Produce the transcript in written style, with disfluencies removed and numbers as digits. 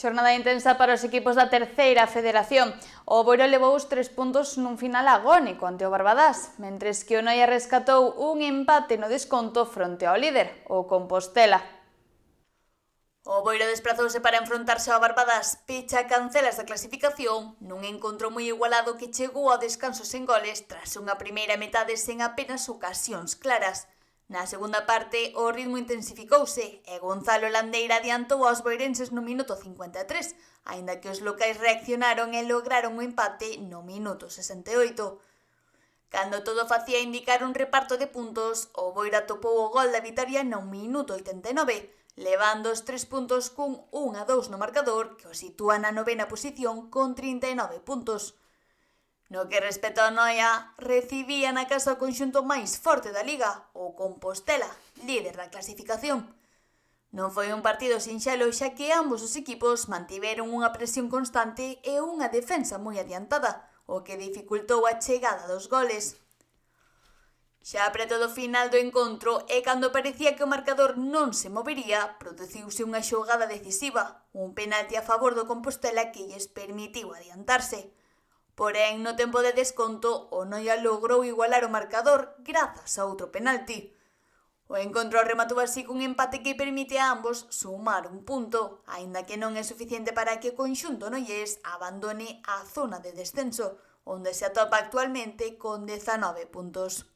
Xornada intensa para os equipos da terceira federación. O Boiro levou os 3 puntos nun final agónico ante o Barbadás, mentres que o Noia rescatou un empate no desconto fronte ao líder, o Compostela. O Boiro desprazouse para enfrontarse ao Barbadás pecha cancelas da clasificación nun encontro moi igualado que chegou ao descanso sen goles tras unha primeira metade sen apenas ocasións claras. Na segunda parte, o ritmo intensificouse e Gonzalo Landeira adiantou aos boirenses no minuto 53, aínda que os locais reaccionaron e lograron o empate no minuto 68. Cando todo facía indicar un reparto de puntos, o Boiro atopou o gol da vitoria no minuto 89, levando os 3 puntos cun 1-2 no marcador que o sitúa na novena posición con 39 puntos. No que respecta ao Noia, recibía na casa o conxunto máis forte da Liga, o Compostela, líder da clasificación. Non foi un partido sinxelo xa que ambos os equipos mantiveron unha presión constante e unha defensa moi adiantada, o que dificultou a chegada dos goles. Xa preto do final do encontro e cando parecía que o marcador non se movería, produciuse unha xogada decisiva, un penalti a favor do Compostela que lles permitiu adiantarse. Porén, no tempo de desconto, o Noia logrou igualar o marcador grazas a outro penalti. O encontro rematou así cun empate que permite a ambos sumar un punto, aínda que non é suficiente para que o conxunto noiés abandone a zona de descenso, onde se atopa actualmente con 19 puntos.